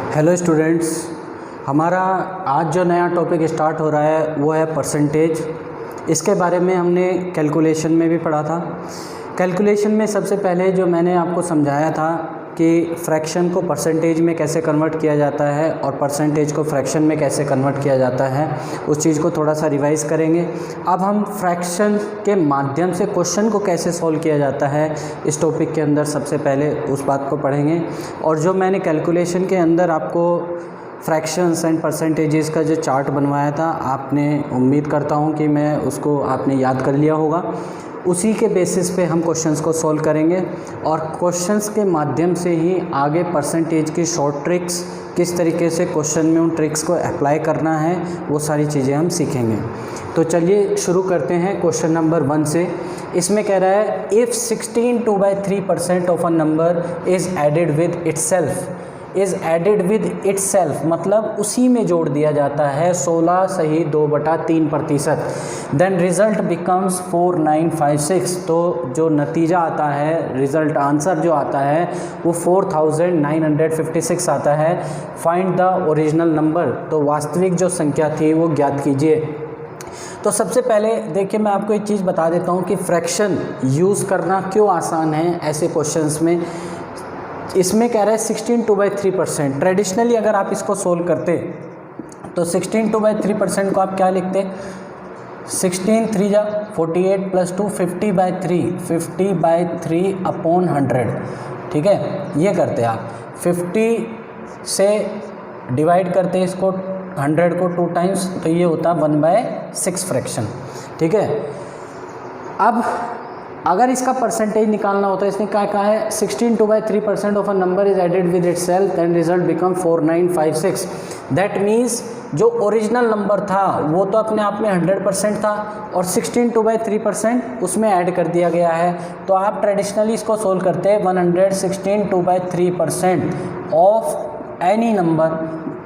Hello students, हमारा आज जो नया टॉपिक स्टार्ट हो रहा है वो है परसेंटेज। इसके बारे में हमने कैलकुलेशन में भी पढ़ा था। कैलकुलेशन में सबसे पहले जो मैंने आपको समझाया था कि फ्रैक्शन को परसेंटेज में कैसे कन्वर्ट किया जाता है और परसेंटेज को फ्रैक्शन में कैसे कन्वर्ट किया जाता है, उस चीज़ को थोड़ा सा रिवाइज़ करेंगे। अब हम फ्रैक्शन के माध्यम से क्वेश्चन को कैसे सॉल्व किया जाता है इस टॉपिक के अंदर सबसे पहले उस बात को पढ़ेंगे। और जो मैंने कैलकुलेशन के अंदर आपको फ्रैक्शंस एंड परसेंटेजेस का जो चार्ट बनवाया था, आपने उम्मीद करता हूँ कि मैं उसको आपने याद कर लिया होगा। उसी के बेसिस पे हम क्वेश्चंस को सॉल्व करेंगे और क्वेश्चंस के माध्यम से ही आगे परसेंटेज की शॉर्ट ट्रिक्स, किस तरीके से क्वेश्चन में उन ट्रिक्स को अप्लाई करना है, वो सारी चीज़ें हम सीखेंगे। तो चलिए शुरू करते हैं क्वेश्चन नंबर 1 से। इसमें कह रहा है if 16 2/3% of a number is added with itself, is added with itself मतलब उसी में जोड़ दिया जाता है 16 सही 2/3%, देन रिज़ल्ट बिकम्स 4956। तो जो नतीजा आता है, रिज़ल्ट आंसर जो आता है वो 4956 आता है। फाइंड द ओरिजिनल नंबर, तो वास्तविक जो संख्या थी वो ज्ञात कीजिए। तो सबसे पहले देखिए, मैं आपको एक चीज़ बता देता हूँ कि फ्रैक्शन यूज़ करना क्यों आसान है ऐसे क्वेश्चंस में। इसमें कह रहा है 16 2/3%। ट्रेडिशनली अगर आप इसको सोल्व करते तो 16 2/3% को आप क्या लिखते, 16 3 जा 48 + 2 50/3, 50/3/100। ठीक है, ये करते आप 50 से डिवाइड करते इसको 100 को 2 टाइम्स, तो ये होता 1/6 फ्रैक्शन। ठीक है, अब अगर इसका परसेंटेज निकालना होता है, इसने क्या कहा है 16 2/3% of a number is added with itself, then result become 4956। That means जो ओरिजिनल नंबर था वो तो अपने आप में 100% था और 16 2/3% उसमें ऐड कर दिया गया है। तो आप ट्रेडिशनली इसको सोल्व करते हैं 116 2/3% ऑफ एनी नंबर,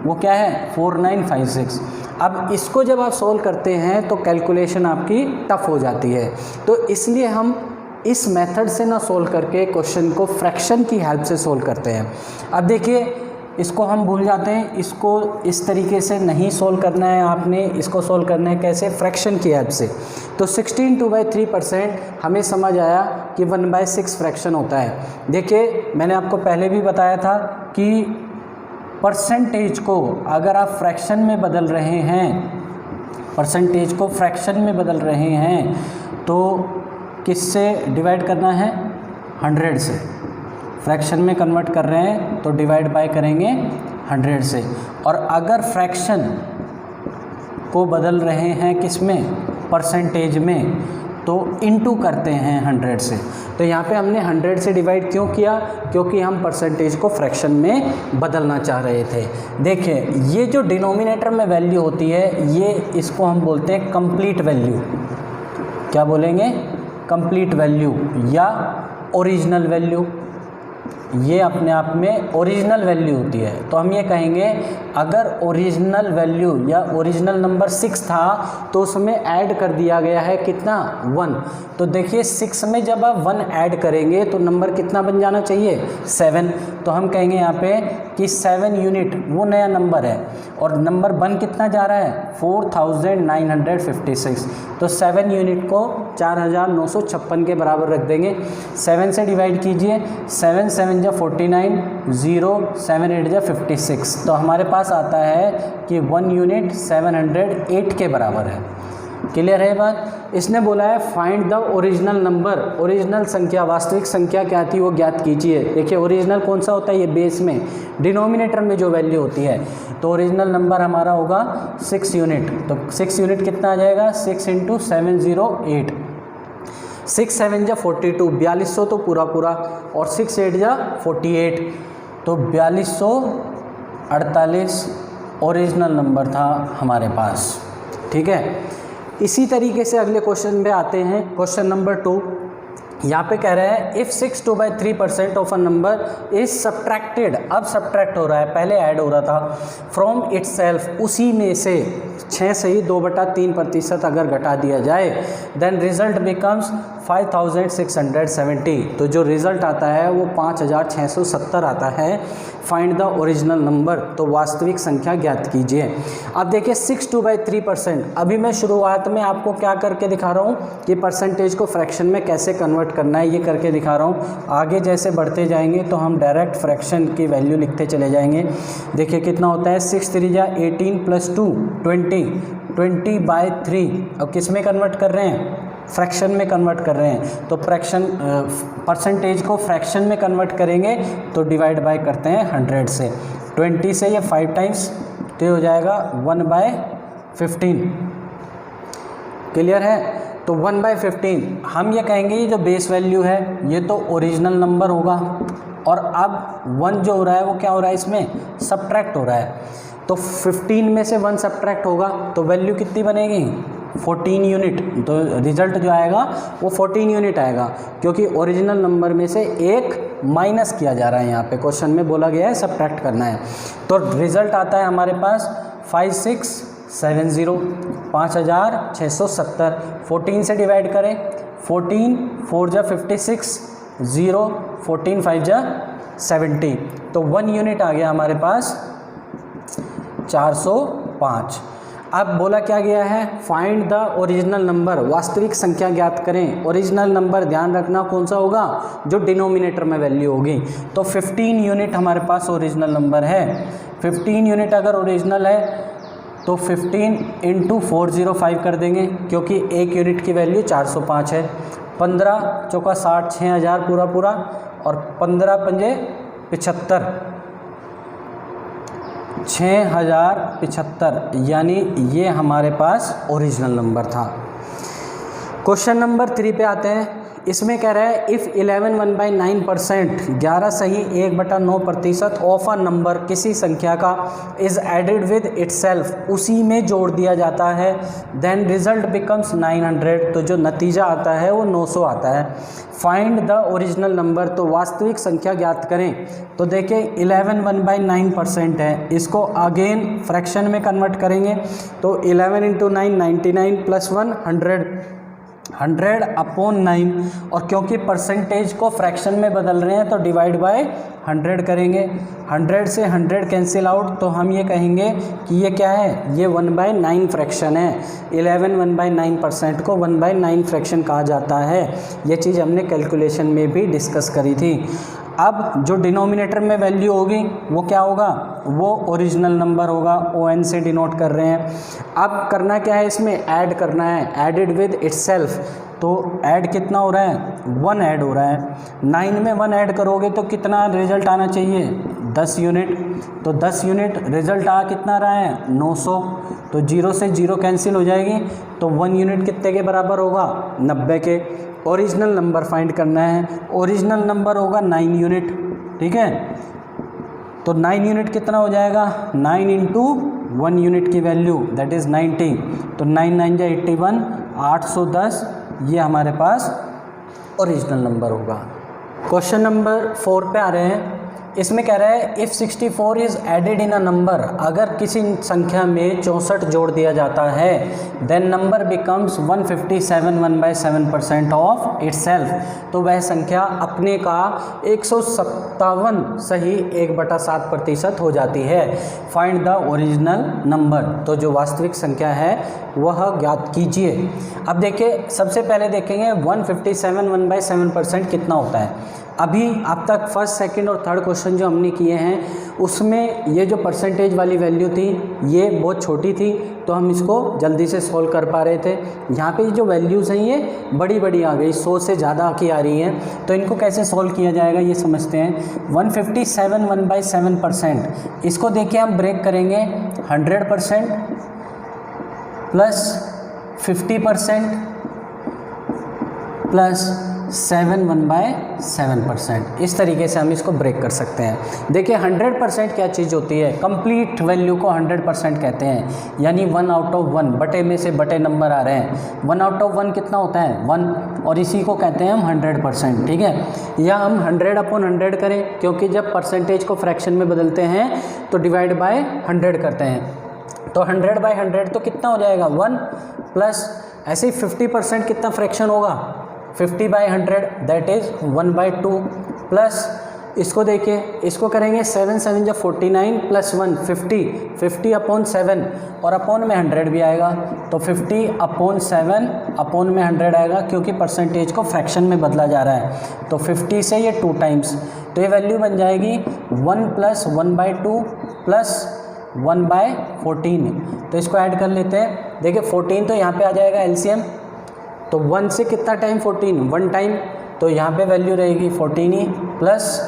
वो क्या है 4956। अब इसको जब आप सोल्व करते हैं तो कैलकुलेशन आपकी टफ हो जाती है, तो इसलिए हम इस मेथड से ना सोल्व करके क्वेश्चन को फ्रैक्शन की हेल्प से सोल्व करते हैं। अब देखिए, इसको हम भूल जाते हैं, इसको इस तरीके से नहीं सोल्व करना है, आपने इसको सोल्व करना है कैसे, फ्रैक्शन की हेल्प से। तो 16 2/3% हमें समझ आया कि 1/6 फ्रैक्शन होता है। देखिए, मैंने आपको पहले भी बताया था कि परसेंटेज को अगर आप फ्रैक्शन में बदल रहे हैं, परसेंटेज को फ्रैक्शन में बदल रहे हैं तो किससे डिवाइड करना है, 100 से। फ्रैक्शन में कन्वर्ट कर रहे हैं तो डिवाइड बाय करेंगे 100 से। और अगर फ्रैक्शन को बदल रहे हैं किस में, परसेंटेज में, तो इनटू करते हैं 100 से। तो यहाँ पे हमने 100 से डिवाइड क्यों किया, क्योंकि हम परसेंटेज को फ्रैक्शन में बदलना चाह रहे थे। देखिए, ये जो डिनोमिनेटर में वैल्यू होती है, ये इसको हम बोलते हैं कंप्लीट वैल्यू। क्या बोलेंगे, कंप्लीट वैल्यू या ओरिजिनल वैल्यू। ये अपने आप में ओरिजिनल वैल्यू होती है। तो हम ये कहेंगे अगर ओरिजिनल वैल्यू या ओरिजिनल नंबर 6 था तो उसमें ऐड कर दिया गया है कितना, 1। तो देखिए 6 में जब आप 1 ऐड करेंगे तो नंबर कितना बन जाना चाहिए, 7। तो हम कहेंगे यहाँ पे कि 7 यूनिट वो नया नंबर है और नंबर 1 कितना जा रहा है 4956। तो 7 यूनिट को 4956 के बराबर रख देंगे। 7 से डिवाइड कीजिए, 7 7 जा 49, 0 7 8 जा 56। तो हमारे पास आता है कि 1 यूनिट 708 के बराबर है। क्लियर है बात। इसने बोला है find the original number, original संख्या, वास्तविक संख्या क्या थी वो ज्ञात कीजिए। देखिए, ओरिजिनल कौन सा होता है, ये बेस में डिनोमिनेटर में जो वैल्यू होती है। तो ओरिजिनल नंबर हमारा होगा 6 यूनिट। तो 6 यूनिट कितना आ जाएगा, 6 × 708, 6 7 जा 42, 4200 तो पूरा पूरा, और 6 8 जा 48, तो 4248 ओरिजिनल नंबर था हमारे पास। ठीक है, इसी तरीके से अगले क्वेश्चन पे आते हैं। क्वेश्चन नंबर 2 यहाँ पे कह रहा है if 6 2/3% of a number is subtracted. अब सब्ट्रैक्ट हो रहा है, पहले ऐड हो रहा था, फ्रॉम इटसेल्फ, उसी में से 6 से ही 2/3% अगर घटा दिया जाए, देन रिजल्ट बिकम्स 5670, तो जो रिज़ल्ट आता है वो 5670 आता है। फाइंड द ओरिजिनल नंबर, तो वास्तविक संख्या ज्ञात कीजिए। अब देखिए 62/3%। अभी मैं शुरुआत में आपको क्या करके दिखा रहा हूँ कि परसेंटेज को फ्रैक्शन में कैसे कन्वर्ट करना है, ये करके दिखा रहा हूँ। आगे जैसे बढ़ते जाएंगे तो हम डायरेक्ट फ्रैक्शन की वैल्यू लिखते चले जाएंगे। देखिए कितना होता है, 6 3 18 + 2 20, 20/3। अब किस में कन्वर्ट कर रहे हैं, फ्रैक्शन में कन्वर्ट कर रहे हैं। तो फ्रैक्शन परसेंटेज को फ्रैक्शन में कन्वर्ट करेंगे तो डिवाइड बाय करते हैं 100 से। 20 से ये 5 टाइम्स, तो हो जाएगा 1/15। क्लियर है? तो 1/15 हम ये कहेंगे ये जो बेस वैल्यू है ये तो ओरिजिनल नंबर होगा, और अब 1 जो हो रहा है वो क्या हो रहा है, इसमें सब्ट्रैक्ट हो रहा है। तो 15 में से 1 सब्ट्रैक्ट होगा तो वैल्यू कितनी बनेगी, 14 यूनिट। तो रिज़ल्ट जो आएगा वो 14 यूनिट आएगा, क्योंकि ओरिजिनल नंबर में से 1 माइनस किया जा रहा है। यहाँ पे क्वेश्चन में बोला गया है सब्ट्रैक्ट करना है। तो रिज़ल्ट आता है हमारे पास 5670, 5670। 14 से डिवाइड करें, 14 4 जा 56, 0 14 5 जा 70, तो 1 यूनिट आ गया हमारे पास 405। अब बोला क्या गया है, फाइंड द ओरिजिनल नंबर, वास्तविक संख्या ज्ञात करें। ओरिजिनल नंबर ध्यान रखना कौन सा होगा, जो डिनोमिनेटर में वैल्यू होगी। तो 15 यूनिट हमारे पास ओरिजिनल नंबर है। 15 यूनिट अगर ओरिजिनल है तो 15 × 405 कर देंगे, क्योंकि 1 यूनिट की वैल्यू 405 है। 15 चौका 60, 6000 पूरा पूरा, और 15 पंजे 75, 6075, यानी ये हमारे पास ओरिजिनल नंबर था। क्वेश्चन नंबर 3 पे आते हैं। इसमें कह रहा है इफ़ 11 1/9%, 11 सही 1/9% ऑफ अ नंबर, किसी संख्या का, इज़ एडेड विद इटसेल्फ, उसी में जोड़ दिया जाता है, देन रिजल्ट बिकम्स 900, तो जो नतीजा आता है वो 900 आता है। फाइंड द ओरिजिनल नंबर, तो वास्तविक संख्या ज्ञात करें। तो देखिए 11 1/9% है, इसको अगेन फ्रैक्शन में कन्वर्ट करेंगे तो 11 × 9 99 + 1 100, 100/9, और क्योंकि परसेंटेज को फ्रैक्शन में बदल रहे हैं तो डिवाइड बाय 100 करेंगे। 100 से 100 कैंसिल आउट, तो हम ये कहेंगे कि ये क्या है, ये 1/9 फ्रैक्शन है। 11 1/9% को 1/9 फ्रैक्शन कहा जाता है। ये चीज़ हमने कैलकुलेशन में भी डिस्कस करी थी। अब जो डिनोमिनेटर में वैल्यू होगी वो क्या होगा, वो ओरिजिनल नंबर होगा, ON से डिनोट कर रहे हैं। अब करना क्या है, इसमें ऐड करना है, एडेड विद इटसेल्फ। तो ऐड कितना हो रहा है, 1 ऐड हो रहा है। 9 में 1 ऐड करोगे तो कितना रिजल्ट आना चाहिए, 10 यूनिट। तो 10 यूनिट रिजल्ट आ कितना रहा है, 900। तो 0 से 0 कैंसिल हो जाएगी, तो 1 यूनिट कितने के बराबर होगा, 90 के। ओरिजिनल नंबर फाइंड करना है, ओरिजिनल नंबर होगा 9 यूनिट, ठीक है। तो 9 यूनिट कितना हो जाएगा, 9 × 1 यूनिट की वैल्यू दैट इज़ 90, तो 9 9 जा 81, 810, ये हमारे पास ओरिजिनल नंबर होगा। क्वेश्चन नंबर 4 पे आ रहे हैं। इसमें कह रहा है if 64 is added in a number, अगर किसी संख्या में 64 जोड़ दिया जाता है, then number becomes 157 1/7% of itself, तो वह संख्या अपने का 157 सही 1/7% हो जाती है। फाइंड द ओरिजिनल नंबर, तो जो वास्तविक संख्या है वह ज्ञात कीजिए। अब देखिए सबसे पहले देखेंगे 157 1/7% कितना होता है। अभी अब तक फर्स्ट सेकंड और थर्ड क्वेश्चन जो हमने किए हैं उसमें ये जो परसेंटेज वाली वैल्यू थी ये बहुत छोटी थी, तो हम इसको जल्दी से सॉल्व कर पा रहे थे। यहाँ पे जो वैल्यूज़ हैं ये बड़ी बड़ी आ गई, 100 से ज़्यादा की आ रही हैं, तो इनको कैसे सॉल्व किया जाएगा ये समझते हैं। 157 1/7%, इसको देखिए हम ब्रेक करेंगे 100% प्लस 50% प्लस 7 1/7%, इस तरीके से हम इसको ब्रेक कर सकते हैं। देखिए 100% क्या चीज़ होती है, कंप्लीट वैल्यू को 100% कहते हैं, यानी 1 आउट ऑफ 1, बटे में से बटे नंबर आ रहे हैं। 1 आउट ऑफ 1 कितना होता है, 1, और इसी को कहते हैं हम 100%, ठीक है। या हम 100/100 करें, क्योंकि जब परसेंटेज को फ्रैक्शन में बदलते हैं तो डिवाइड बाय 100 करते हैं, तो 100/100 तो कितना हो जाएगा 1, प्लस ऐसे ही 50% कितना फ्रैक्शन होगा 50/100 दैट इज़ 1/2 प्लस इसको देखिए, इसको करेंगे 7 7 जब 49 प्लस 1 50/7 और अपॉन में 100 भी आएगा, तो 50/7 अपॉन में 100 आएगा क्योंकि परसेंटेज को फ्रैक्शन में बदला जा रहा है। तो 50 से ये 2 टाइम्स, तो ये वैल्यू बन जाएगी 1 + 1/2 प्लस 1/14। तो इसको ऐड कर लेते हैं। देखिए 14 तो यहाँ पे आ जाएगा एलसीएम, तो 1 से कितना टाइम 14 1 टाइम, तो यहाँ पे वैल्यू रहेगी 14 ही, प्लस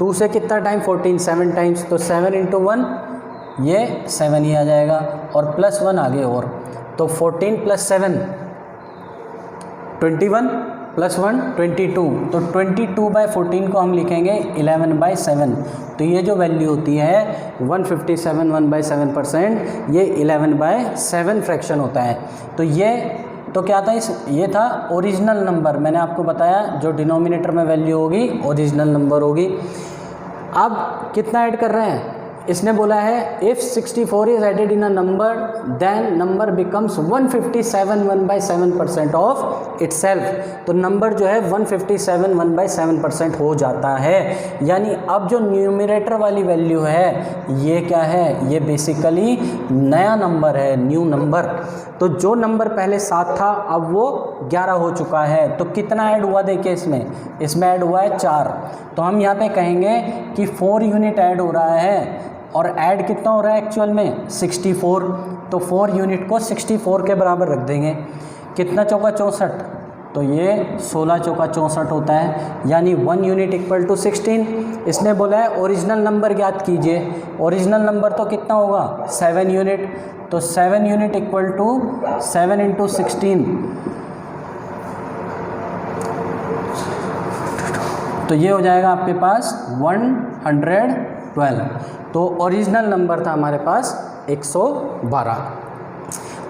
2 से कितना टाइम 14 7 टाइम्स, तो 7 × 1 ये 7 ही आ जाएगा और प्लस 1 आगे और, तो 14 + 7 21 प्लस 1 22, तो 22/14 को हम लिखेंगे 11/7। तो ये जो वैल्यू होती है 157 1/7%, ये 11/7 फ्रैक्शन होता है। तो ये तो क्या था, ये था ओरिजिनल नंबर। मैंने आपको बताया जो डिनोमिनेटर में वैल्यू होगी ओरिजिनल नंबर होगी। अब कितना ऐड कर रहे हैं, इसने बोला है if 64 is added in a number then number becomes 157 1/7% of itself. तो नंबर जो है 157 1/7% हो जाता है। यानी अब जो न्यूमरेटर वाली वैल्यू है ये क्या है, ये बेसिकली नया नंबर है, न्यू नंबर। तो जो नंबर पहले 7 था अब वो 11 हो चुका है। तो कितना ऐड हुआ देखिए, इसमें ऐड हुआ है 4। तो हम यहाँ पे कहेंगे कि 4 यूनिट ऐड हो रहा है, और ऐड कितना हो रहा है एक्चुअल में 64। तो 4 यूनिट को 64 के बराबर रख देंगे। कितना चौका 64, तो ये 16 चौका 64 होता है, यानी 1 यूनिट = 16। इसने बोला है ओरिजिनल नंबर ज्ञात कीजिए। ओरिजिनल नंबर तो कितना होगा 7 यूनिट, तो 7 यूनिट = 7 × 16, तो ये हो जाएगा आपके पास 112। तो ओरिजिनल नंबर था हमारे पास 112।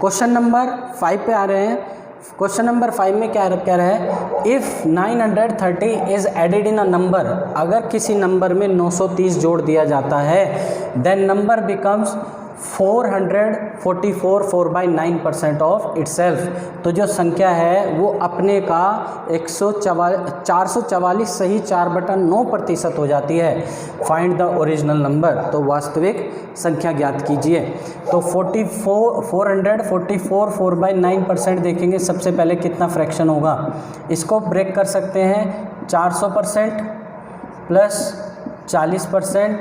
क्वेश्चन नंबर 5 पे आ रहे हैं। क्वेश्चन नंबर 5 में क्या कह रहा है, if 930 is added in a number, अगर किसी नंबर में 930 जोड़ दिया जाता है then number becomes 444 4/9% of itself. तो जो संख्या है वो अपने का 444 सही 4/9% हो जाती है। फाइंड द ओरिजिनल नंबर, तो वास्तविक संख्या ज्ञात कीजिए। तो 444 4/9% देखेंगे सबसे पहले कितना फ्रैक्शन होगा। इसको ब्रेक कर सकते हैं 400% प्लस 40%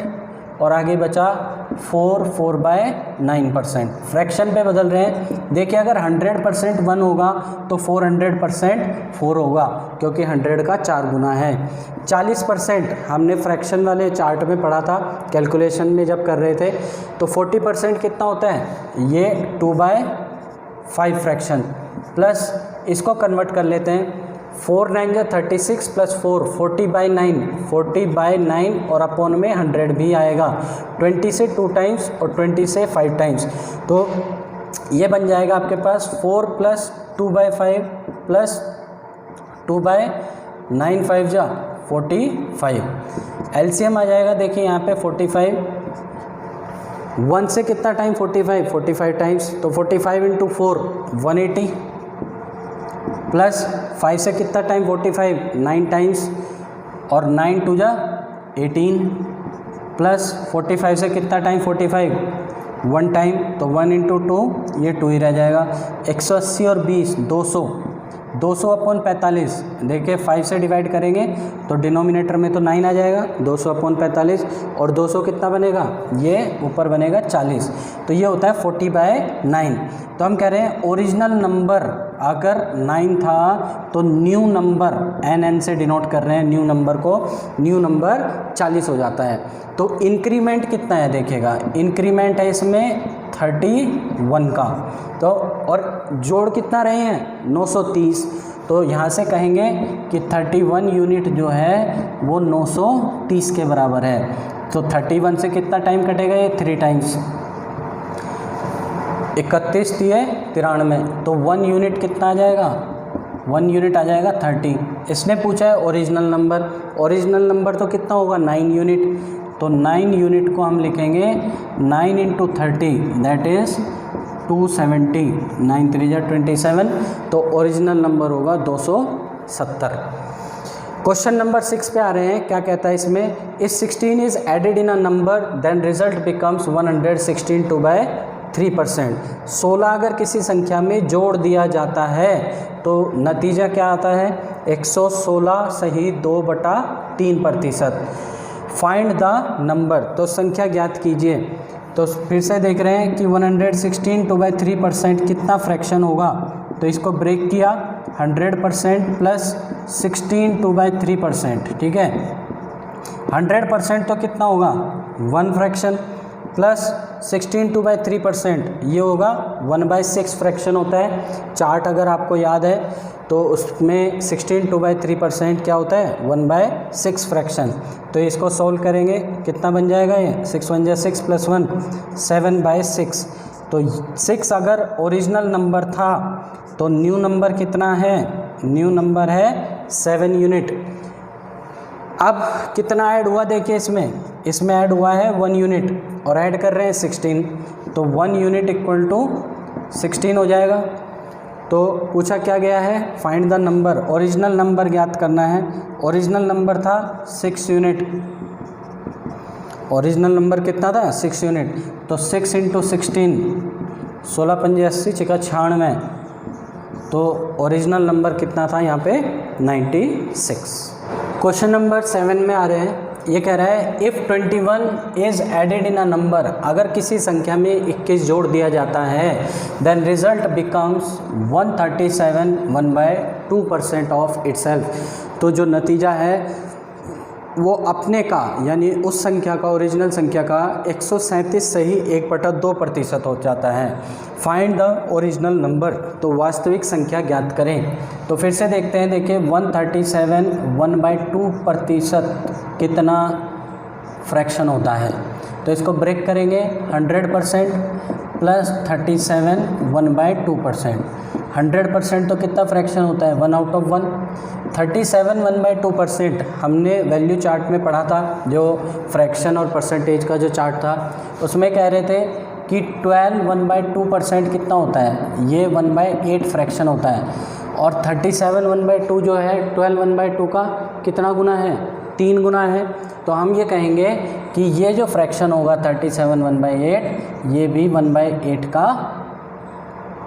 और आगे बचा 4/9%। फ्रैक्शन पे बदल रहे हैं। देखिए अगर 100% 1 होगा तो 400% 4 होगा, क्योंकि 100 का 4 गुना है। 40% हमने फ्रैक्शन वाले चार्ट में पढ़ा था, कैलकुलेशन में जब कर रहे थे, तो 40% कितना होता है, ये 2/5 फ्रैक्शन, प्लस इसको कन्वर्ट कर लेते हैं 4 9 जा 36 प्लस 4 40/9 और अपॉन में 100 भी आएगा। 20 से 2 टाइम्स और 20 से 5 टाइम्स, तो ये बन जाएगा आपके पास 4 + 2/5 प्लस 2/9 5 जा 45। एलसीएम आ जाएगा, देखिए यहाँ पे 45, 1 से कितना टाइम 45 टाइम्स, तो 45 × 4 180 प्लस 5 से कितना टाइम 45 9 टाइम्स और 9 2 जा 18 प्लस 45 से कितना टाइम 45 1 टाइम, तो 1 × 2 ये 2 ही रह जाएगा। 180 और 20 200/45। देखिए 5 से डिवाइड करेंगे तो डिनोमिनेटर में तो 9 आ जाएगा, 200/45 और 200 कितना बनेगा, ये ऊपर बनेगा 40, तो ये होता है 40/9। तो हम कह रहे हैं ओरिजिनल नंबर अगर 9 था तो न्यू नंबर NN से डिनोट कर रहे हैं न्यू नंबर को, न्यू नंबर 40 हो जाता है। तो इंक्रीमेंट कितना है देखिएगा, इंक्रीमेंट है इसमें 31 का, तो और जोड़ कितना रहे हैं 930, तो यहाँ से कहेंगे कि 31 यूनिट जो है वो 930 के बराबर है। तो 31 से कितना टाइम कटेगा, ये 3 टाइम्स, 31 दिए 93, तो 1 यूनिट कितना आ जाएगा, 1 यूनिट आ जाएगा 30। इसने पूछा है ओरिजिनल नंबर, ओरिजिनल नंबर तो कितना होगा 9 यूनिट, तो 9 यूनिट को हम लिखेंगे 9 × 30 दैट इज़ 270, 9 3 जा 27, तो ओरिजिनल नंबर होगा 270। 70। क्वेश्चन नंबर 6 पे आ रहे हैं, क्या कहता है इसमें, if 16 is added in a number then result becomes 116 2/3%। 16 अगर किसी संख्या में जोड़ दिया जाता है तो नतीजा क्या आता है, 116 सही 2/3%। फाइंड द नंबर, तो संख्या ज्ञात कीजिए। तो फिर से देख रहे हैं कि 116 2/3% कितना फ्रैक्शन होगा, तो इसको ब्रेक किया 100% प्लस 16 2/3%, ठीक है। 100% तो कितना होगा 1 फ्रैक्शन, प्लस 16 2/3% ये होगा 1/6 फ्रैक्शन होता है। चार्ट अगर आपको याद है तो उसमें 16 2/3% क्या होता है 1/6 फ्रैक्शन। तो इसको सोल्व करेंगे, कितना बन जाएगा ये, 6 1 6 प्लस 1 7/6। तो 6 अगर ओरिजिनल नंबर था तो न्यू नंबर कितना है, न्यू नंबर है 7 यूनिट। अब कितना ऐड हुआ देखिए, इसमें ऐड हुआ है 1 यूनिट और ऐड कर रहे हैं 16, तो 1 यूनिट इक्वल टू 16 हो जाएगा। तो पूछा क्या गया है, find the number, original number ज्ञात करना है। ओरिजिनल नंबर था 6 यूनिट, ओरिजिनल नंबर कितना था 6 यूनिट, तो 6 × 16 16 पंजे 80 छिका 96, तो ओरिजिनल नंबर कितना था यहाँ पे 96। क्वेश्चन नंबर 7 में आ रहे हैं, ये कह रहा है if 21 is added in a number, अगर किसी संख्या में 21 जोड़ दिया जाता है then result becomes 137 1/2% of itself. तो जो नतीजा है वो अपने का यानी उस संख्या का, ओरिजिनल संख्या का 137 सही 1/2% हो जाता है। फाइंड द ओरिजिनल नंबर, तो वास्तविक संख्या ज्ञात करें। तो फिर से देखते हैं, देखिए 137 1/2% कितना फ्रैक्शन होता है, तो इसको ब्रेक करेंगे 100% प्लस 37 1/2%। 100% तो कितना फ्रैक्शन होता है 1 आउट ऑफ 1। 37 1/2% हमने वैल्यू चार्ट में पढ़ा था, जो फ्रैक्शन और परसेंटेज का जो चार्ट था, उसमें कह रहे थे कि 12 1/2% कितना होता है, ये 1/8 फ्रैक्शन होता है। और 37 1/2 जो है 12 1/2 का कितना गुना है, 3 गुना है। तो हम ये कहेंगे कि ये जो फ्रैक्शन होगा 37 1/8, ये भी 1/8 का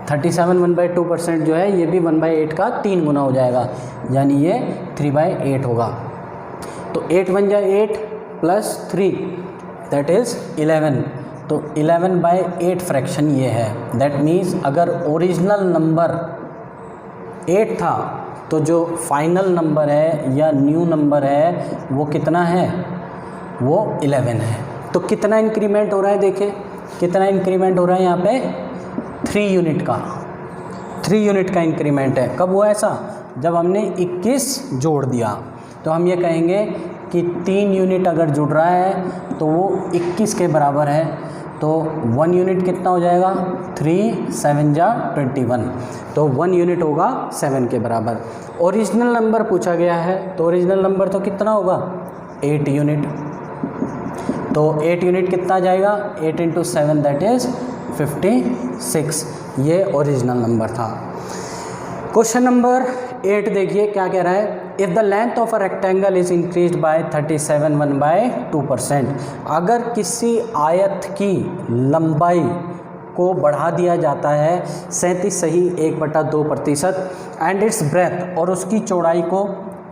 37 1/2% जो है ये भी 1/8 का 3 गुना हो जाएगा, यानी ये 3/8 होगा। तो 8 बन जाए 8 प्लस 3 दैट इज़ 11। तो 11/8 फ्रैक्शन ये है। दैट मीन्स अगर ओरिजिनल नंबर 8 था तो जो फाइनल नंबर है या न्यू नंबर है वो कितना है, वो 11 है। तो कितना इंक्रीमेंट हो रहा है, देखिए कितना इंक्रीमेंट हो रहा है यहाँ पे 3 यूनिट का, 3 यूनिट का इंक्रीमेंट है। कब हुआ ऐसा, जब हमने 21 जोड़ दिया। तो हम ये कहेंगे कि 3 यूनिट अगर जुड़ रहा है तो वो 21 के बराबर है। तो 1 यूनिट कितना हो जाएगा, 3 7 जा 21, तो 1 यूनिट होगा 7 के बराबर। ओरिजिनल नंबर पूछा गया है, तो ओरिजिनल नंबर तो कितना होगा 8 यूनिट। तो 8 यूनिट कितना जाएगा, 8 × 7 दैट इज़ 56, ये ओरिजिनल नंबर था। क्वेश्चन नंबर 8 देखिए क्या कह रहा है, if the length of a rectangle is increased by 37 1/2%, अगर किसी आयत की लंबाई को बढ़ा दिया जाता है 37 सही 1/2% एंड इट्स ब्रेथ, और उसकी चौड़ाई को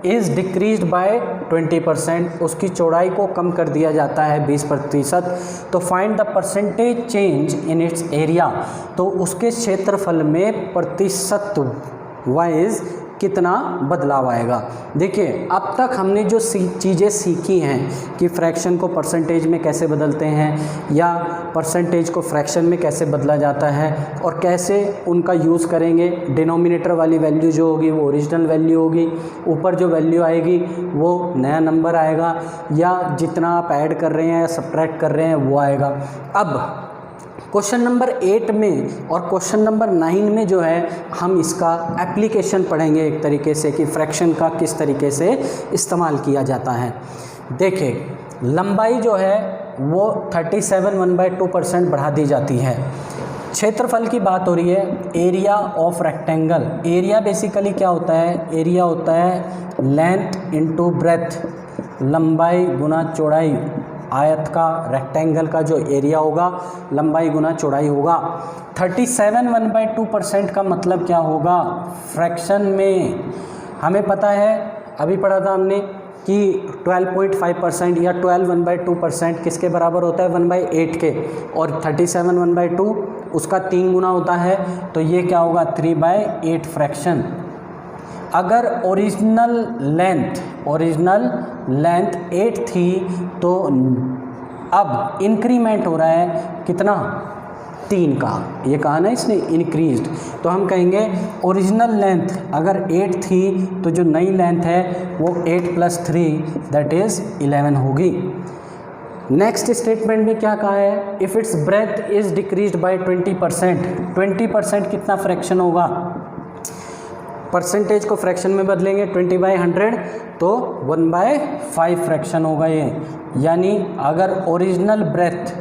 इज़ डिक्रीज्ड बाय 20%, उसकी चौड़ाई को कम कर दिया जाता है 20%। तो find the percentage change in its area, तो उसके क्षेत्रफल में प्रतिशत वाइज कितना बदलाव आएगा। देखिए अब तक हमने जो चीज़ें सीखी हैं कि फ्रैक्शन को परसेंटेज में कैसे बदलते हैं या परसेंटेज को फ्रैक्शन में कैसे बदला जाता है और कैसे उनका यूज़ करेंगे। डिनोमिनेटर वाली वैल्यू जो होगी वो ओरिजिनल वैल्यू होगी, ऊपर जो वैल्यू आएगी वो नया नंबर आएगा, या जितना आप ऐड कर रहे हैं या सब्ट्रैक्ट कर रहे हैं वो आएगा। अब क्वेश्चन नंबर 8 में और क्वेश्चन नंबर 9 में जो है हम इसका एप्लीकेशन पढ़ेंगे एक तरीके से कि फ्रैक्शन का किस तरीके से इस्तेमाल किया जाता है। देखिए लंबाई जो है वो 37 1/2% बढ़ा दी जाती है। क्षेत्रफल की बात हो रही है, area of rectangle. Area basically क्या होता है, एरिया होता है लेंथ इनटू ब्रेथ, लंबाई गुना चौड़ाई। आयत का, रेक्टेंगल का जो एरिया होगा लंबाई गुना चौड़ाई होगा। 37 1/2% का मतलब क्या होगा फ्रैक्शन में, हमें पता है, अभी पढ़ा था हमने कि 12.5% या 12 1/2% किसके बराबर होता है 1/8 के, और 37 1/2 उसका 3 गुना होता है, तो ये क्या होगा 3/8 फ्रैक्शन। अगर ओरिजिनल लेंथ 8 थी तो अब इंक्रीमेंट हो रहा है कितना 3 का, ये कहा ना इसने इंक्रीज्ड, तो हम कहेंगे ओरिजिनल लेंथ अगर 8 थी तो जो नई लेंथ है वो 8 + 3 दैट इज़ 11 होगी। नेक्स्ट स्टेटमेंट में क्या कहा है, if it's breath is decreased bye 20%, 20% कितना फ्रैक्शन होगा, परसेंटेज को फ्रैक्शन में बदलेंगे 20/100 तो 1/5 फ्रैक्शन होगा ये। यानी अगर ओरिजिनल ब्रेथ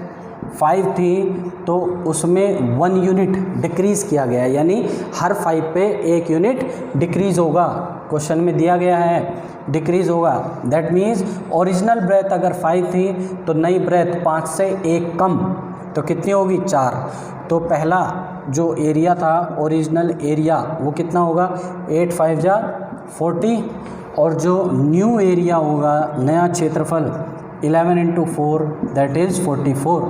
5 थी तो उसमें 1 यूनिट डिक्रीज़ किया गया है, यानी हर 5 पे 1 यूनिट डिक्रीज़ होगा, क्वेश्चन में दिया गया है डिक्रीज़ होगा। दैट मीन्स ओरिजिनल ब्रेथ अगर 5 थी तो नई ब्रेथ 5 से 1 कम, तो कितनी होगी 4। तो पहला जो एरिया था ओरिजिनल एरिया वो कितना होगा 8 5 जा 40, और जो न्यू एरिया होगा नया क्षेत्रफल 11 × 4 दैट इज़ 44।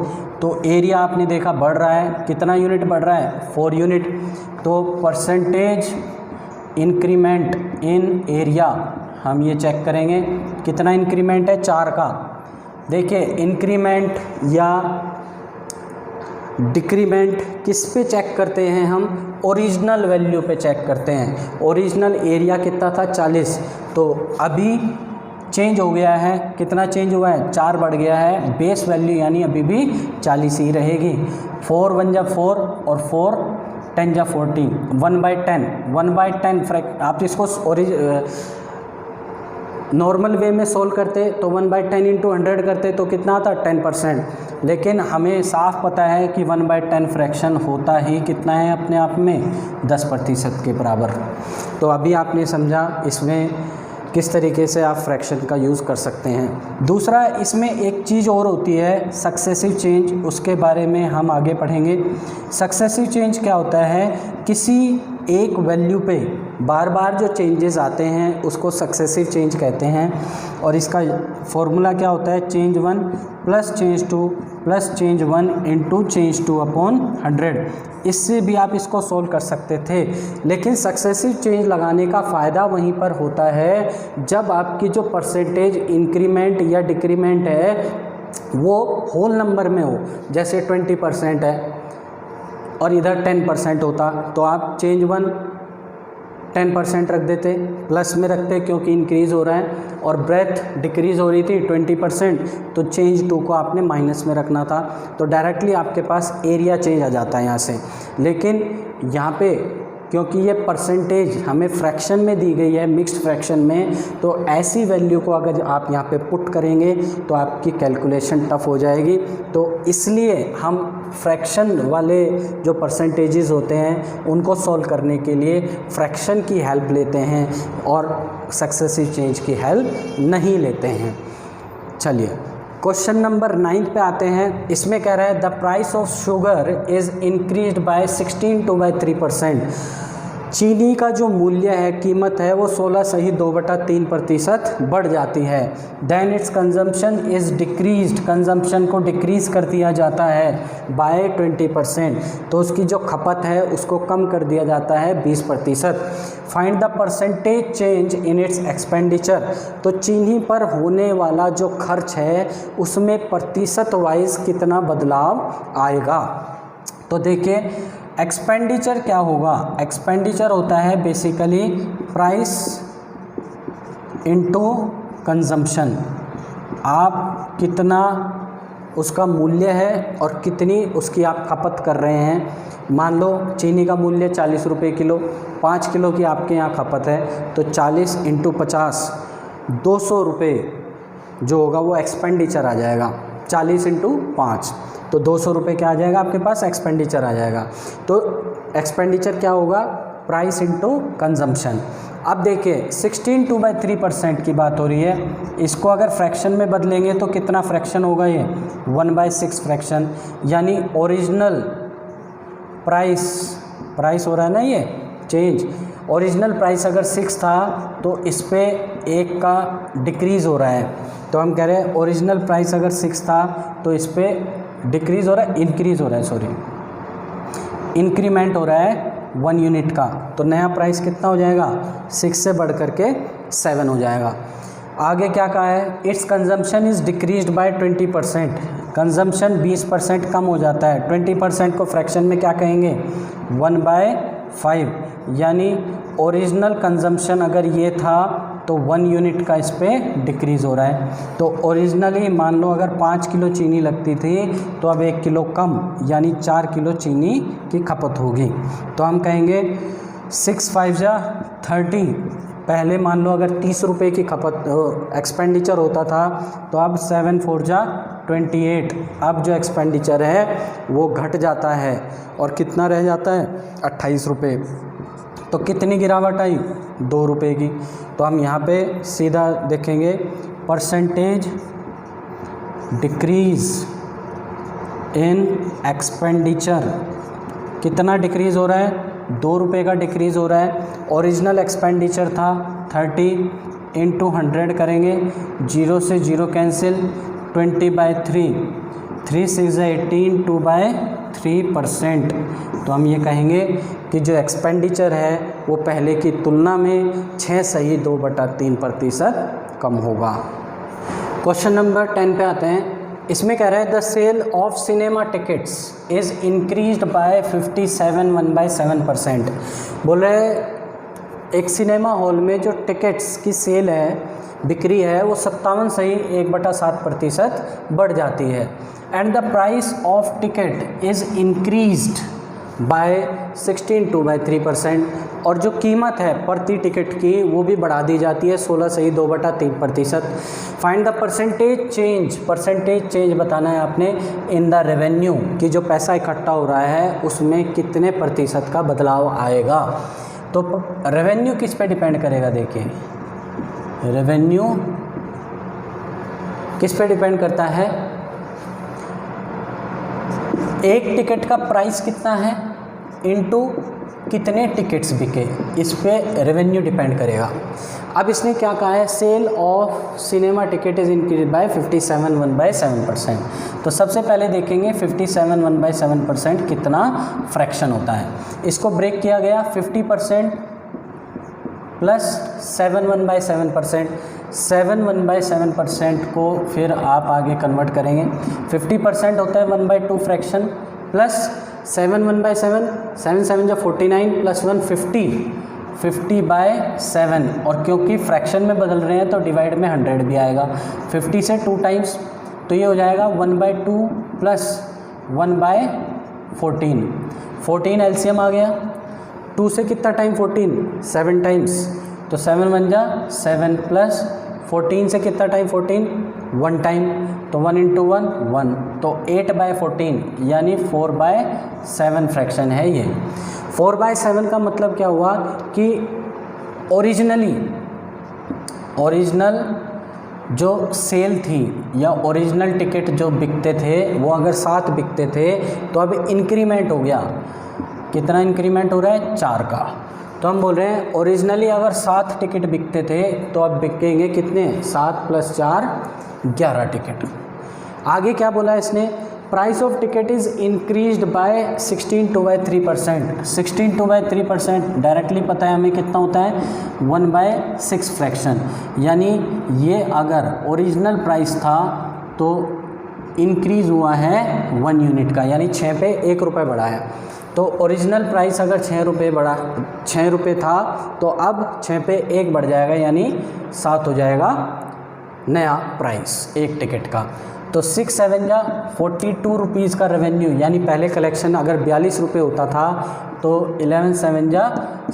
तो एरिया आपने देखा बढ़ रहा है, कितना यूनिट बढ़ रहा है 4 यूनिट। तो परसेंटेज इंक्रीमेंट इन एरिया हम ये चेक करेंगे कितना इंक्रीमेंट है 4 का। देखिए इंक्रीमेंट या डिक्रीमेंट किस पे चेक करते हैं हम, ओरिजिनल वैल्यू पे चेक करते हैं। ओरिजिनल एरिया कितना था 40, तो अभी चेंज हो गया है, कितना चेंज हुआ है 4 बढ़ गया है, बेस वैल्यू यानी अभी भी 40 ही रहेगी। 4 1 जा 4 और 4 10 जा 40, 1/10 आप इसको नॉर्मल वे में सोल्व करते तो 1/10 × 100 करते तो कितना आता 10%, लेकिन हमें साफ पता है कि 1/10 फ्रैक्शन होता ही कितना है अपने आप में 10% के बराबर। तो अभी आपने समझा इसमें किस तरीके से आप फ्रैक्शन का यूज़ कर सकते हैं। दूसरा इसमें एक चीज़ और होती है सक्सेसिव चेंज, उसके बारे में हम आगे पढ़ेंगे। सक्सेसिव चेंज क्या होता है, किसी एक वैल्यू पे बार बार जो चेंजेस आते हैं उसको सक्सेसिव चेंज कहते हैं। और इसका फॉर्मूला क्या होता है, चेंज 1 + चेंज 2 + चेंज 1 × चेंज 2/100। इससे भी आप इसको सोल्व कर सकते थे, लेकिन सक्सेसिव चेंज लगाने का फ़ायदा वहीं पर होता है जब आपकी जो परसेंटेज इंक्रीमेंट या डिक्रीमेंट है वो होल नंबर में हो। जैसे 20% है और इधर 10% होता तो आप चेंज 1 10% रख देते, प्लस में रखते क्योंकि इंक्रीज़ हो रहा है, और ब्रेथ डिक्रीज़ हो रही थी 20%, तो चेंज 2 को आपने माइनस में रखना था, तो डायरेक्टली आपके पास एरिया चेंज आ जाता है यहाँ से। लेकिन यहाँ पे क्योंकि ये परसेंटेज हमें फ्रैक्शन में दी गई है, मिक्स्ड फ्रैक्शन में, तो ऐसी वैल्यू को अगर आप यहाँ पे पुट करेंगे तो आपकी कैलकुलेशन टफ हो जाएगी। तो इसलिए हम फ्रैक्शन वाले जो परसेंटेजेस होते हैं उनको सॉल्व करने के लिए फ्रैक्शन की हेल्प लेते हैं और सक्सेसिव चेंज की हेल्प नहीं लेते हैं। चलिए क्वेश्चन नंबर 9 पे आते हैं। इसमें कह रहा है the price of sugar is increased bye 16.2/3%। चीनी का जो मूल्य है, कीमत है, वो 16.2/3% बढ़ जाती है। Then its consumption is decreased, consumption को डिक्रीज़ कर दिया जाता है बाय 20%, तो उसकी जो खपत है उसको कम कर दिया जाता है 20%। Find the percentage change in its expenditure, तो चीनी पर होने वाला जो खर्च है उसमें प्रतिशत वाइज कितना बदलाव आएगा। तो देखिए एक्सपेंडिचर क्या होगा, एक्सपेंडिचर होता है बेसिकली प्राइस इनटू कंजम्पशन। आप कितना उसका मूल्य है और कितनी उसकी आप खपत कर रहे हैं। मान लो चीनी का मूल्य 40 रुपये किलो, 5 किलो की आपके यहाँ खपत है, तो 40 × 50 200 रुपये जो होगा वो एक्सपेंडिचर आ जाएगा, 40 × 5 तो 200 रुपये क्या आ जाएगा आपके पास, एक्सपेंडिचर आ जाएगा। तो एक्सपेंडिचर क्या होगा, प्राइस इंटू कंजम्पशन। अब देखिए 16/3% की बात हो रही है, इसको अगर फ्रैक्शन में बदलेंगे तो कितना फ्रैक्शन होगा, ये 1/6 फ्रैक्शन, यानी ओरिजिनल प्राइस हो रहा है ना ये चेंज, ओरिजिनल प्राइस अगर 6 था तो इस पे 1 का डिक्रीज़ हो रहा है। तो हम कह रहे हैं ओरिजिनल प्राइस अगर 6 था तो इस पे डिक्रीज़ हो रहा है, इंक्रीज़ हो रहा है, सॉरी इंक्रीमेंट हो रहा है 1 यूनिट का। तो नया प्राइस कितना हो जाएगा, 6 से बढ़ कर के 7 हो जाएगा। आगे क्या कहा है, it's consumption is decreased bye 20%, consumption 20% कम हो जाता है। 20% को फ्रैक्शन में क्या कहेंगे, 1/5, यानी ओरिजिनल कंजम्पशन अगर ये था तो 1 यूनिट का इस पे डिक्रीज़ हो रहा है। तो ओरिजिनली मान लो अगर 5 किलो चीनी लगती थी तो अब 1 किलो कम, यानी 4 किलो चीनी की खपत होगी। तो हम कहेंगे 6 5 जा 30, पहले मान लो अगर 30 रुपये की खपत एक्सपेंडिचर होता था तो अब 7 4 जा 28, अब जो एक्सपेंडिचर है वो घट जाता है और कितना रह जाता है, 28 रुपये। तो कितनी गिरावट आई, 2 रुपये की। तो हम यहाँ पे सीधा देखेंगे परसेंटेज डिक्रीज़ इन एक्सपेंडिचर, कितना डिक्रीज़ हो रहा है, 2 रुपये का डिक्रीज़ हो रहा है। ओरिजिनल एक्सपेंडिचर था 30 इंटू 100 करेंगे, 0 से 0 कैंसिल, 20/3, 3 6 18, 2/3%। तो हम ये कहेंगे कि जो एक्सपेंडिचर है वो पहले की तुलना में 6 सही 2/3% कम होगा। क्वेश्चन नंबर 10 पे आते हैं। इसमें कह रहा है the sale of cinema tickets is increased by 57 1/7%। बोल रहे एक सिनेमा हॉल में जो टिकट्स की सेल है, बिक्री है, वो 57 सही 1/7% बढ़ जाती है। And the price of ticket is increased bye 16 2/3%, और जो कीमत है प्रति टिकट की वो भी बढ़ा दी जाती है 16 सही 2/3%। फाइंड द परसेंटेज चेंज बताना है आपने इन द रेवेन्यू, कि जो पैसा इकट्ठा हो रहा है उसमें कितने प्रतिशत का बदलाव आएगा। तो रेवेन्यू किस पे डिपेंड करेगा, देखिए रेवेन्यू किस पे डिपेंड करता है, एक टिकट का प्राइस कितना है इनटू कितने टिकट्स बिके, इस पे रेवेन्यू डिपेंड करेगा। अब इसने क्या कहा है, sale of cinema ticket is increase by 57 1/7%। तो सबसे पहले देखेंगे 57 1/7% कितना फ्रैक्शन होता है। इसको ब्रेक किया गया 50% प्लस 7 1/7%। 7 1/7% को फिर आप आगे कन्वर्ट करेंगे, 50% होता है 1/2 फ्रैक्शन, प्लस 7 1/7, 7 7 जो 49 प्लस 1 50/7, और क्योंकि फ्रैक्शन में बदल रहे हैं तो डिवाइड में 100 भी आएगा। 50 से 2 टाइम्स तो ये हो जाएगा 1/2 प्लस 1/14, 14 एलसीएम आ गया। 2 से कितना टाइम 14, 7 टाइम्स, तो 7 1 जा 7 प्लस 14 से कितना टाइम 14, 1 टाइम, तो 1 × 1 1, तो 8/14 यानी 4/7 फ्रैक्शन है ये। 4/7 का मतलब क्या हुआ कि ओरिजिनल जो सेल थी या ओरिजिनल टिकट जो बिकते थे वो अगर 7 बिकते थे तो अब इंक्रीमेंट हो गया, कितना इंक्रीमेंट हो रहा है, 4 का। तो हम बोल रहे हैं ओरिजिनली अगर 7 टिकट बिकते थे तो अब बिकेंगे कितने, 7 + 4 11 टिकट। आगे क्या बोला है इसने, price of ticket is increased bye 16 2/3%। 16 2/3% directly पता है हमें कितना होता है, 1/6 फ्रैक्शन, यानी ये अगर ओरिजिनल प्राइस था तो इंक्रीज़ हुआ है 1 यूनिट का, यानी 6 पे 1 रुपये बढ़ा है। तो ओरिजिनल प्राइस अगर 6 रुपये था तो अब 6 पे 1 बढ़ जाएगा, यानी 7 हो जाएगा नया प्राइस एक टिकट का। तो 6 7 जा 42 रुपीज़ का रेवेन्यू, यानी पहले कलेक्शन अगर 42 रुपये होता था तो 11 7 जा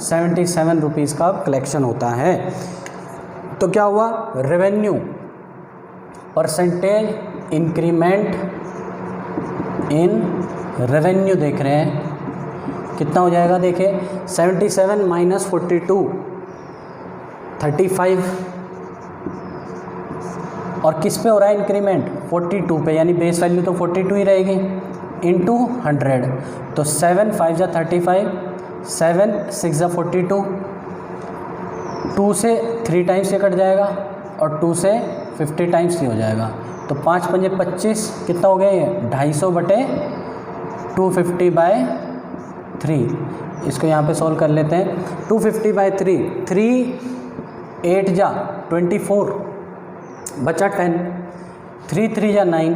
77 रुपीज़ का कलेक्शन होता है। तो क्या हुआ, revenue percentage increment in revenue देख रहे हैं, कितना हो जाएगा देखिए 77 माइनस 42 35, और किस पे हो रहा है इंक्रीमेंट 42 पे, यानी बेस वैल्यू तो 42 ही रहेगी इंटू 100, तो 7 5 जा 35, 7 6 जा 42, 2 से 3 टाइम्स ये कट जाएगा और 2 से 50 टाइम्स ये हो जाएगा, तो 5 पंजे 25, कितना हो गया ये 250 बटे 250/3। इसको यहाँ पे सॉल्व कर लेते हैं, 250/3, 3 8 जा 24 बचा 10, 3 3 जा 9,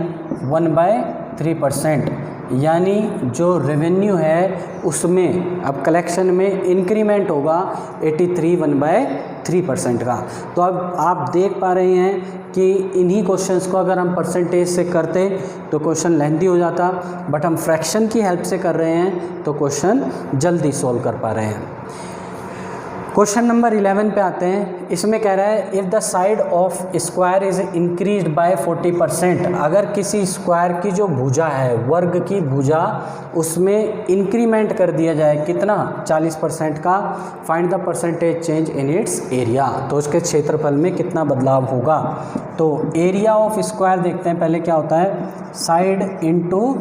1/3%, यानी जो रेवेन्यू है उसमें अब कलेक्शन में इंक्रीमेंट होगा 83 1/3% का। तो अब आप देख पा रहे हैं कि इन्हीं क्वेश्चंस को अगर हम परसेंटेज से करते तो क्वेश्चन लेंथी हो जाता, बट हम फ्रैक्शन की हेल्प से कर रहे हैं तो क्वेश्चन जल्दी सॉल्व कर पा रहे हैं। क्वेश्चन नंबर 11 पे आते हैं। इसमें कह रहा है if the side of square is increased bye 40%, अगर किसी स्क्वायर की जो भुजा है, वर्ग की भुजा, उसमें इंक्रीमेंट कर दिया जाए कितना 40% का, find the percentage change in its area, तो उसके क्षेत्रफल में कितना बदलाव होगा। तो एरिया ऑफ स्क्वायर देखते हैं पहले क्या होता है, साइड इंटू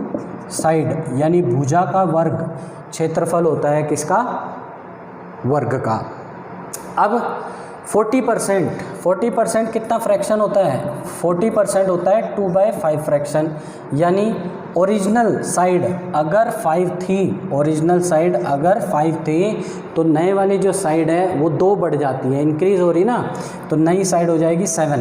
साइड, यानी भुजा का वर्ग, क्षेत्रफल होता है किसका, वर्ग का। अब 40% कितना फ्रैक्शन होता है, 40% होता है 2/5 फ्रैक्शन, यानी ओरिजिनल साइड अगर 5 थी, ओरिजिनल साइड अगर 5 थी तो नए वाली जो साइड है वो 2 बढ़ जाती है, इंक्रीज़ हो रही ना, तो नई साइड हो जाएगी 7।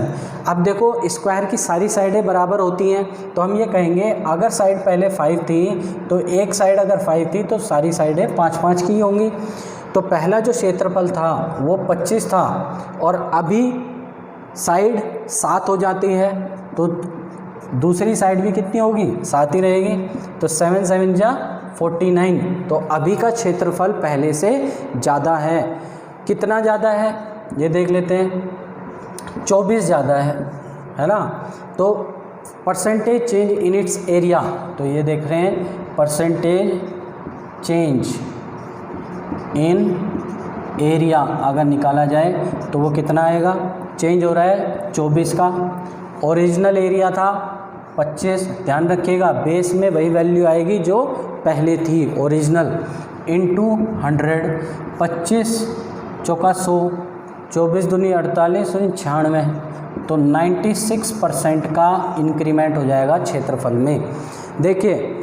अब देखो स्क्वायर की सारी साइडें बराबर होती हैं, तो हम ये कहेंगे अगर साइड पहले 5 थी तो एक साइड अगर 5 थी तो सारी साइडें 5-5 की होंगी। तो पहला जो क्षेत्रफल था वो 25 था और अभी साइड 7 हो जाती है तो दूसरी साइड भी कितनी होगी, 7 ही रहेगी, तो 7 7 जा 49, तो अभी का क्षेत्रफल पहले से ज़्यादा है। कितना ज़्यादा है ये देख लेते हैं, 24 ज़्यादा है ना। तो percentage change in its area, तो ये देख रहे हैं परसेंटेज चेंज इन एरिया अगर निकाला जाए तो वो कितना आएगा, चेंज हो रहा है 24 का, ओरिजिनल एरिया था 25, ध्यान रखिएगा बेस में वही वैल्यू आएगी जो पहले थी ओरिजिनल, इंटू 100, 25 चौका 100, 24 दूनी 48 96, तो 96% का इंक्रीमेंट हो जाएगा क्षेत्रफल में। देखिए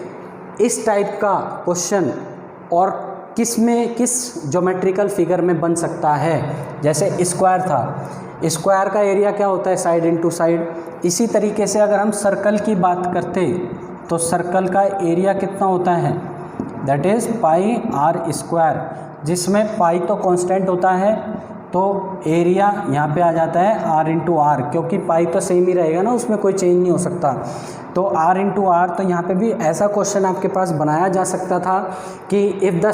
इस टाइप का क्वेश्चन और किस ज्योमेट्रिकल फिगर में बन सकता है, जैसे स्क्वायर था, स्क्वायर का एरिया क्या होता है, साइड इनटू साइड। इसी तरीके से अगर हम सर्कल की बात करते तो सर्कल का एरिया कितना होता है, that is pi r square, जिसमें पाई तो कांस्टेंट होता है तो एरिया यहाँ पे आ जाता है आर इंटू आर, क्योंकि पाई तो सेम ही रहेगा ना, उसमें कोई चेंज नहीं हो सकता, तो आर इंटू आर। तो यहाँ पे भी ऐसा क्वेश्चन आपके पास बनाया जा सकता था कि इफ़ द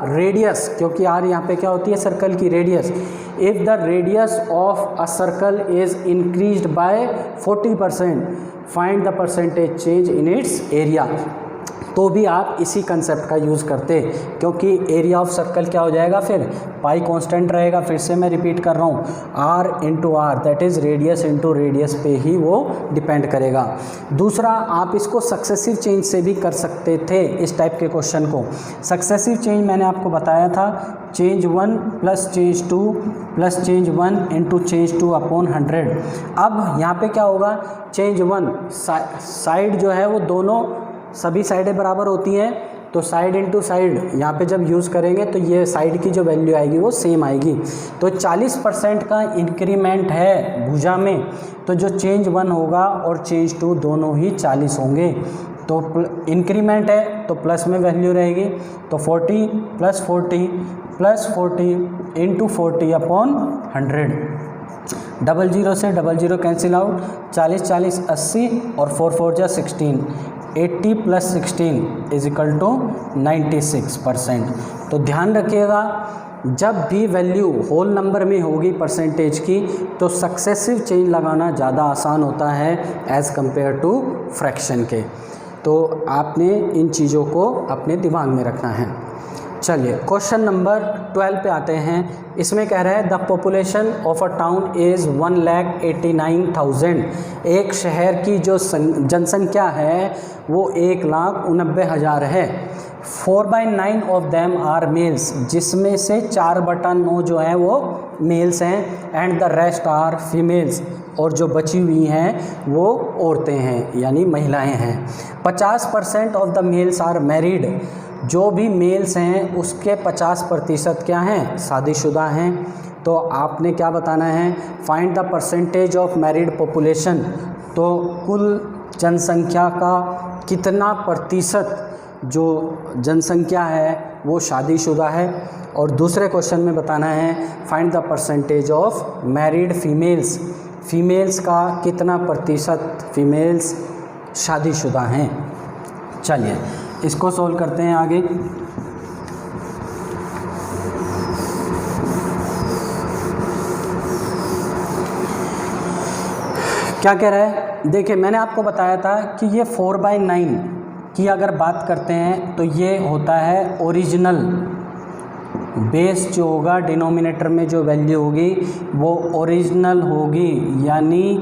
रेडियस, क्योंकि आर यहाँ पे क्या होती है, सर्कल की radius, if the radius of a circle is increased bye 40%, find the percentage change in its area, तो भी आप इसी कंसेप्ट का यूज़ करते, क्योंकि एरिया ऑफ सर्कल क्या हो जाएगा, फिर पाई कांस्टेंट रहेगा, फिर से मैं रिपीट कर रहा हूँ, r into r, that is radius into radius पे ही वो डिपेंड करेगा। दूसरा, आप इसको सक्सेसिव चेंज से भी कर सकते थे, इस टाइप के क्वेश्चन को। सक्सेसिव चेंज मैंने आपको बताया था, change 1 plus change 2 plus change 1 into change 2 upon 100। अब यहाँ पे क्या होगा, चेंज 1 साइड जो है वो दोनों सभी साइडें बराबर होती हैं, तो साइड इनटू साइड यहाँ पे जब यूज़ करेंगे तो ये साइड की जो वैल्यू आएगी वो सेम आएगी। तो 40% का इंक्रीमेंट है भुजा में, तो जो चेंज 1 होगा और चेंज 2 दोनों ही 40 होंगे। तो इंक्रीमेंट है तो प्लस में वैल्यू रहेगी, तो 40 प्लस 40 प्लस 40 इंटू 40 अपॉन 100। 00 से 00 कैंसिल आउट, 40 40 80 और 4 4 जा 16, 80 प्लस 16 इज इक्वल टू 96%। तो ध्यान रखिएगा जब भी वैल्यू होल नंबर में होगी परसेंटेज की, तो सक्सेसिव चेंज लगाना ज़्यादा आसान होता है एज़ कंपेयर टू फ्रैक्शन के। तो आपने इन चीज़ों को अपने दिमाग में रखना है। चलिए क्वेश्चन नंबर 12 पे आते हैं। इसमें कह रहा है the population of a town is 1,89,000। एक शहर की जो जनसंख्या है वो 1,89,000 है। 4/9 ऑफ देम आर मेल्स, जिसमें से 4/9 जो है वो मेल्स हैं, and the rest are females, और जो बची हुई हैं वो औरतें हैं यानी महिलाएं हैं। 50% of the males are married, जो भी मेल्स हैं उसके 50% क्या हैं, शादीशुदा हैं। तो आपने क्या बताना है, find the percentage of married population, तो कुल जनसंख्या का कितना प्रतिशत जो जनसंख्या है वो शादीशुदा है। और दूसरे क्वेश्चन में बताना है find the percentage of married females, females का कितना प्रतिशत फीमेल्स शादीशुदा हैं। चलिए इसको सॉल्व करते हैं आगे। क्या कह रहा है, देखिए मैंने आपको बताया था कि ये 4/9 की अगर बात करते हैं तो ये होता है ओरिजिनल बेस, जो होगा डिनोमिनेटर में जो वैल्यू होगी वो ओरिजिनल होगी यानी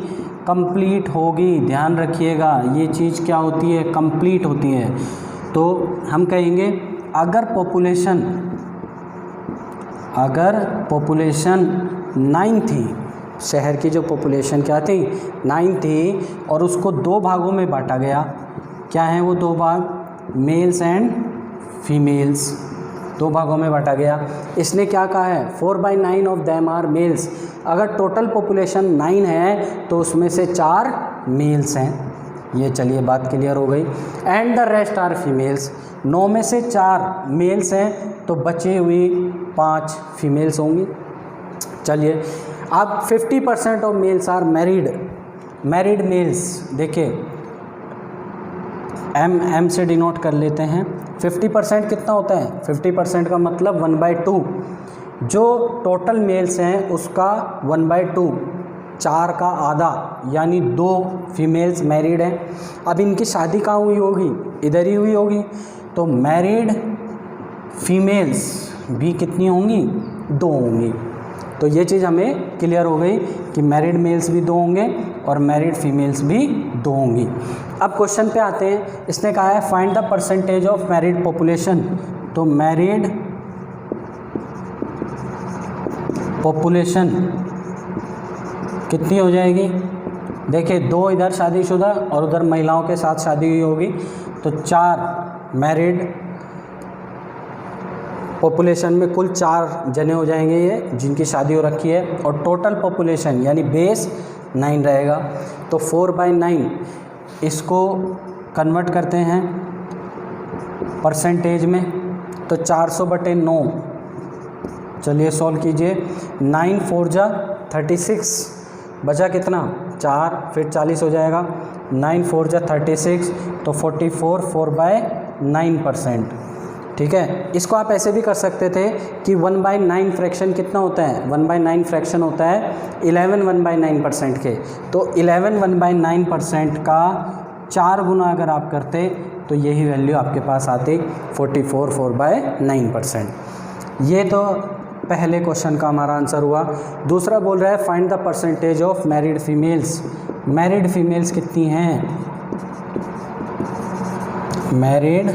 कंप्लीट होगी। ध्यान रखिएगा ये चीज़ क्या होती है, कंप्लीट होती है। तो हम कहेंगे अगर पॉपुलेशन 9 थी, शहर की जो पॉपुलेशन क्या थी 9 थी, और उसको 2 भागों में बांटा गया। क्या हैं वो 2 भाग, मेल्स एंड फीमेल्स, 2 भागों में बांटा गया। इसने क्या कहा है 4/9 ऑफ देम आर मेल्स। अगर टोटल पॉपुलेशन 9 है तो उसमें से 4 मेल्स हैं। ये चलिए बात क्लियर हो गई। And the rest are females, 9 में से 4 मेल्स हैं तो बची हुई 5 फीमेल्स होंगी। चलिए अब 50% of males are married males, देखिए एम से डिनोट कर लेते हैं। 50% कितना होता है, 50% का मतलब 1/2, जो टोटल मेल्स हैं उसका 1/2, 4 का आधा यानी 2 फीमेल्स मैरिड हैं। अब इनकी शादी कहाँ हुई होगी, इधर ही हुई होगी, तो मैरिड फीमेल्स भी कितनी होंगी, 2 होंगी। तो ये चीज़ हमें क्लियर हो गई कि मैरिड मेल्स भी 2 होंगे और मैरिड फीमेल्स भी 2 होंगी। अब क्वेश्चन पे आते हैं। इसने कहा है find the percentage of married population, तो मैरिड पॉपुलेशन कितनी हो जाएगी, देखिए 2 इधर शादीशुदा और उधर महिलाओं के साथ शादी हुई होगी, तो 4 मैरिड पॉपुलेशन में कुल 4 जने हो जाएंगे ये जिनकी शादी हो रखी है, और टोटल पॉपुलेशन यानी बेस 9 रहेगा। तो 4/9 इसको कन्वर्ट करते हैं परसेंटेज में, तो 400/9। चलिए सॉल्व कीजिए। 9 4 जा 36, बचा कितना 4, फिर 40 हो जाएगा। 9 4 जा 36, तो 44 4/9%। ठीक है, इसको आप ऐसे भी कर सकते थे कि 1/9 फ्रैक्शन कितना होता है, 1/9 फ्रैक्शन होता है 11 1/9% के। तो 11 1/9% का 4 गुना अगर आप करते तो यही वैल्यू आपके पास आती 44 4/9%। ये तो पहले क्वेश्चन का हमारा आंसर हुआ। दूसरा बोल रहा है find the percentage of married females, married females कितनी हैं, मैरिड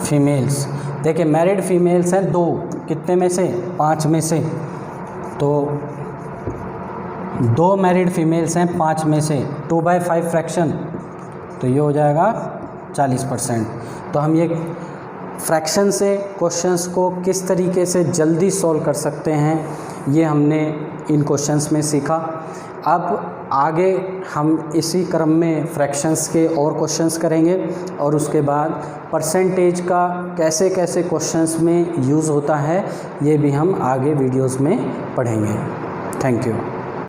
फीमेल्स, देखिए मैरिड फीमेल्स हैं 2, कितने में से 5 में से, तो 2 मैरिड फीमेल्स हैं 5 में से, 2/5 फ्रैक्शन, तो ये हो जाएगा 40%। तो हम ये फ्रैक्शन से क्वेश्चंस को किस तरीके से जल्दी सॉल्व कर सकते हैं ये हमने इन क्वेश्चंस में सीखा। अब आगे हम इसी क्रम में फ्रैक्शंस के और क्वेश्चंस करेंगे और उसके बाद परसेंटेज का कैसे कैसे क्वेश्चंस में यूज़ होता है ये भी हम आगे वीडियोस में पढ़ेंगे। Thank you.